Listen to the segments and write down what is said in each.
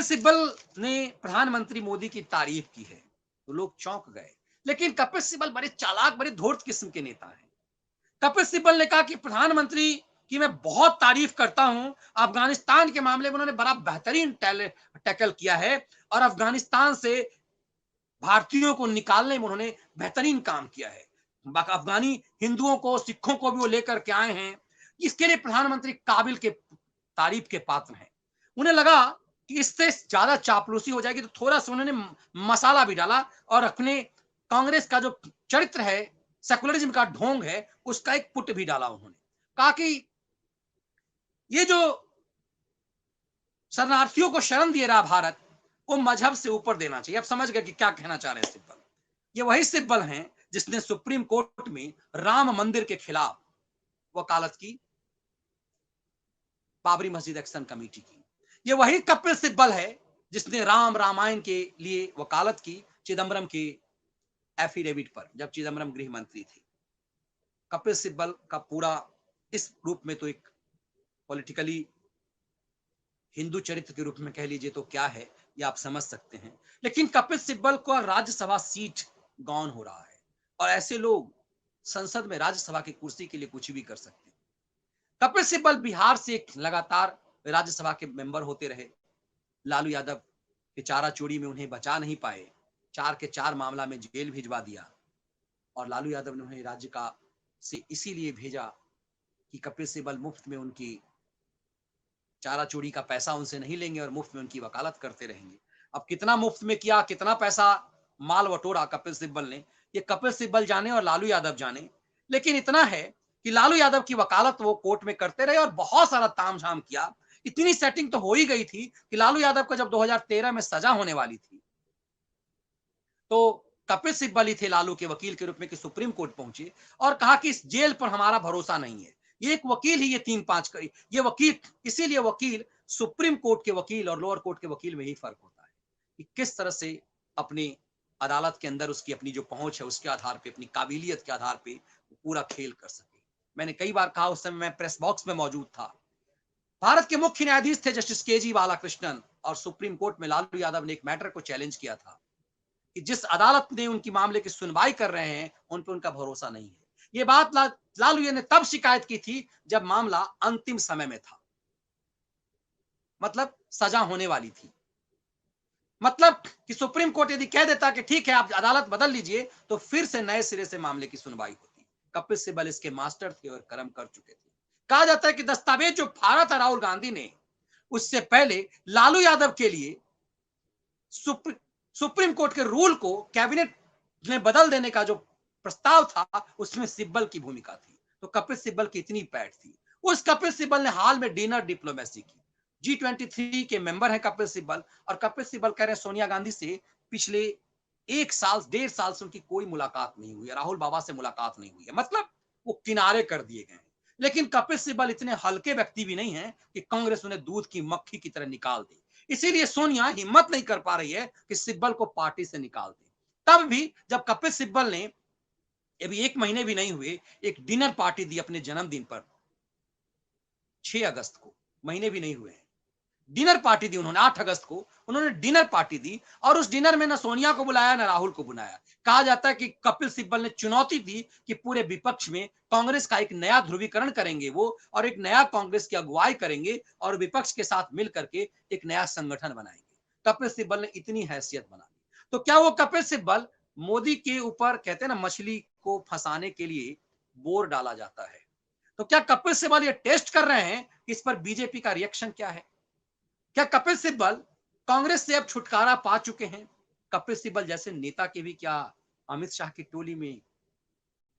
सिब्बल ने प्रधानमंत्री मोदी की तारीफ की है तो लोग चौंक गए। लेकिन कपिल सिब्बल बड़े चालाक, बड़े धूर्त किस्म के नेता हैं। कपिल सिब्बल ने कहा कि प्रधानमंत्री की मैं बहुत तारीफ करता हूं। अफगानिस्तान के मामले में उन्होंने बड़ा बेहतरीन टैकल किया है और अफगानिस्तान से भारतीयों को निकालने में उन्होंने बेहतरीन काम किया है। अफगानी हिंदुओं को, सिखों को भी वो लेकर के आए हैं। इसके लिए प्रधानमंत्री काबिल के तारीफ के पात्र हैं। उन्हें लगा कि इससे ज्यादा चापलूसी हो जाएगी, तो थोड़ा सा उन्होंने मसाला भी डाला और अपने कांग्रेस का जो चरित्र है, सेकुलरिज्म का ढोंग है, उसका एक पुट भी डाला। उन्होंने कहा कि ये जो शरणार्थियों को शरण दे रहा भारत, वो मजहब से ऊपर देना चाहिए। अब समझ गए कि क्या कहना चाह रहे हैं सिब्बल। ये वही सिब्बल हैं जिसने सुप्रीम कोर्ट में राम मंदिर के खिलाफ वकालत की, बाबरी मस्जिद एक्शन कमेटी की। ये वही कपिल सिब्बल है जिसने राम रामायण के लिए वकालत की चिदम्बरम के एफिडेविट पर, जब चिदम्बरम गृह मंत्री थे। कपिल सिब्बल का पूरा इस रूप में तो एक पॉलिटिकली हिंदू चरित्र के रूप में कह लीजिए तो क्या है, ये आप समझ सकते हैं। लेकिन कपिल सिब्बल को राज्यसभा सीट गॉन हो रहा है और ऐसे लोग संसद में, राज्यसभा की कुर्सी के लिए कुछ भी कर सकते हैं। कपिल सिब्बल बिहार से एक लगातार राज्यसभा के मेंबर होते रहे। लालू यादव के चारा चोरी में उन्हें बचा नहीं पाए, 4 के 4 मामला में जेल भिजवा दिया और लालू यादव ने उन्हें राज्य का से इसीलिए भेजा कि कपिल सिब्बल मुफ्त में उनकी चारा चोरी का पैसा उनसे नहीं लेंगे और मुफ्त में उनकी वकालत करते रहेंगे। अब कितना मुफ्त में किया, कितना पैसा माल बटोरा कपिल सिब्बल ने, ये कपिल सिब्बल जाने और लालू यादव जाने। लेकिन इतना है कि लालू यादव की वकालत वो कोर्ट में करते रहे और बहुत सारा तामझाम किया। इतनी सेटिंग तो हो ही गई थी कि लालू यादव को जब 2013 में सजा होने वाली थी, तो कपिल सिब्बल ही थे लालू के वकील के रूप में कि सुप्रीम कोर्ट पहुंचे और कहा कि इस जेल पर हमारा भरोसा नहीं है। ये एक वकील ही ये 3-5 करी, ये वकील, इसीलिए वकील, सुप्रीम कोर्ट के वकील और लोअर कोर्ट के वकील में ही फर्क होता है कि किस तरह से अपनी अदालत के अंदर उसकी अपनी जो पहुंच है उसके आधार पे, अपनी काबिलियत के आधार पे पूरा खेल कर सके। मैंने कई बार कहा, उस समय मैं प्रेस बॉक्स में मौजूद था। भारत के मुख्य न्यायाधीश थे जस्टिस के जी बालाकृष्णन और सुप्रीम कोर्ट में लालू यादव ने एक मैटर को चैलेंज किया था कि जिस अदालत ने उनकी मामले की सुनवाई कर रहे हैं उन पर उनका भरोसा नहीं है। ये बात लालू ने तब शिकायत की थी जब मामला अंतिम समय में था, मतलब सजा होने वाली थी। मतलब कि सुप्रीम कोर्ट यदि कह देता कि ठीक है आप अदालत बदल लीजिए, तो फिर से नए सिरे से मामले की सुनवाई होती। कपिल सिब्बल इसके मास्टर थे और कर्म कर चुके थे। कहा जाता है कि दस्तावेज जो फाड़ा था राहुल गांधी ने, उससे पहले लालू यादव के लिए सुप्रीम कोर्ट के रूल को कैबिनेट ने बदल देने का जो प्रस्ताव था, उसमें सिब्बल की भूमिका थी। तो कपिल सिब्बल की इतनी पैठ थी। उस कपिल सिब्बल ने हाल में डिनर डिप्लोमेसी की। G23 के मेंबर हैं कपिल सिब्बल और कपिल सिब्बल कह रहे हैं सोनिया गांधी से पिछले 1 साल, 1.5 साल से उनकी कोई मुलाकात नहीं हुई है, राहुल बाबा से मुलाकात नहीं हुई है, मतलब वो किनारे कर दिए गए हैं। लेकिन कपिल सिब्बल इतने हल्के व्यक्ति भी नहीं है कि कांग्रेस उन्हें दूध की मक्खी की तरह निकाल दे। इसीलिए सोनिया हिम्मत नहीं कर पा रही है कि सिब्बल को पार्टी से निकाल दे। तब भी जब कपिल सिब्बल ने अभी 1 महीने भी नहीं हुए एक डिनर पार्टी दी अपने जन्मदिन पर, 6 अगस्त को, महीने भी नहीं हुए हैं, डिनर पार्टी दी उन्होंने। 8 अगस्त को उन्होंने डिनर पार्टी दी और उस डिनर में ना सोनिया को बुलाया ना राहुल को बुलाया। कहा जाता है कि कपिल सिब्बल ने चुनौती दी कि पूरे विपक्ष में कांग्रेस का एक नया ध्रुवीकरण करेंगे वो और एक नया कांग्रेस की अगुवाई करेंगे और विपक्ष के साथ मिल करके एक नया संगठन बनाएंगे। कपिल सिब्बल ने इतनी हैसियत बना दी। तो क्या वो कपिल सिब्बल मोदी के ऊपर, कहते हैं ना मछली को फंसाने के लिए बोर डाला जाता है, तो क्या कपिल सिब्बल ये टेस्ट कर रहे हैं कि इस पर बीजेपी का रिएक्शन क्या है? क्या कपिल सिब्बल कांग्रेस से अब छुटकारा पा चुके हैं? कपिल सिब्बल जैसे नेता के भी क्या अमित शाह की टोली में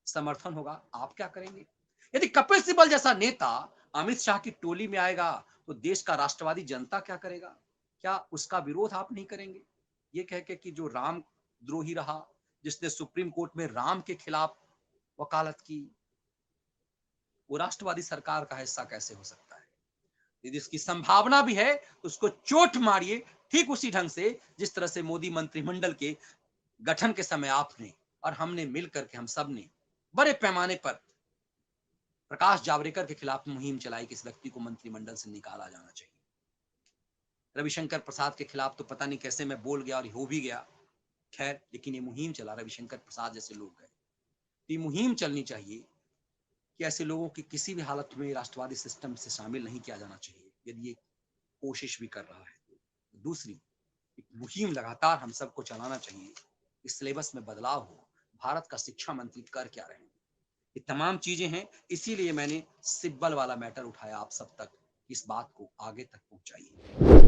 समर्थन होगा? आप क्या करेंगे यदि कपिल सिब्बल जैसा नेता अमित शाह की टोली में आएगा? तो देश का राष्ट्रवादी जनता क्या करेगा? क्या उसका विरोध आप नहीं करेंगे? ये कह के कि जो राम द्रोही रहा, जिसने सुप्रीम कोर्ट में राम के खिलाफ वकालत की, वो राष्ट्रवादी सरकार का हिस्सा कैसे हो सकता है? यदि इसकी संभावना भी है तो उसको चोट मारिए, ठीक उसी ढंग से जिस तरह से मोदी मंत्रिमंडल के गठन के समय आपने और हमने मिलकर के, हम सब ने बड़े पैमाने पर प्रकाश जावड़ेकर के खिलाफ मुहिम चलाई कि इस व्यक्ति को मंत्रिमंडल से निकाला जाना चाहिए। रविशंकर प्रसाद के खिलाफ तो पता नहीं कैसे मैं बोल गया और हो भी गया। खैर, लेकिन ये मुहिम चला, रविशंकर प्रसाद जैसे लोग गए। ये मुहिम चलनी चाहिए कि ऐसे लोगों की किसी भी हालत में राष्ट्रवादी सिस्टम से शामिल नहीं किया जाना चाहिए, यदि ये कोशिश भी कर रहा है तो। दूसरी, एक मुहिम लगातार हम सबको चलाना चाहिए, इस सिलेबस में बदलाव हो। भारत का शिक्षा मंत्री कर क्या रहे हैं? ये तमाम चीजें हैं, इसीलिए मैंने सिब्बल वाला मैटर उठाया आप सब तक, इस बात को आगे तक पहुंचाइए।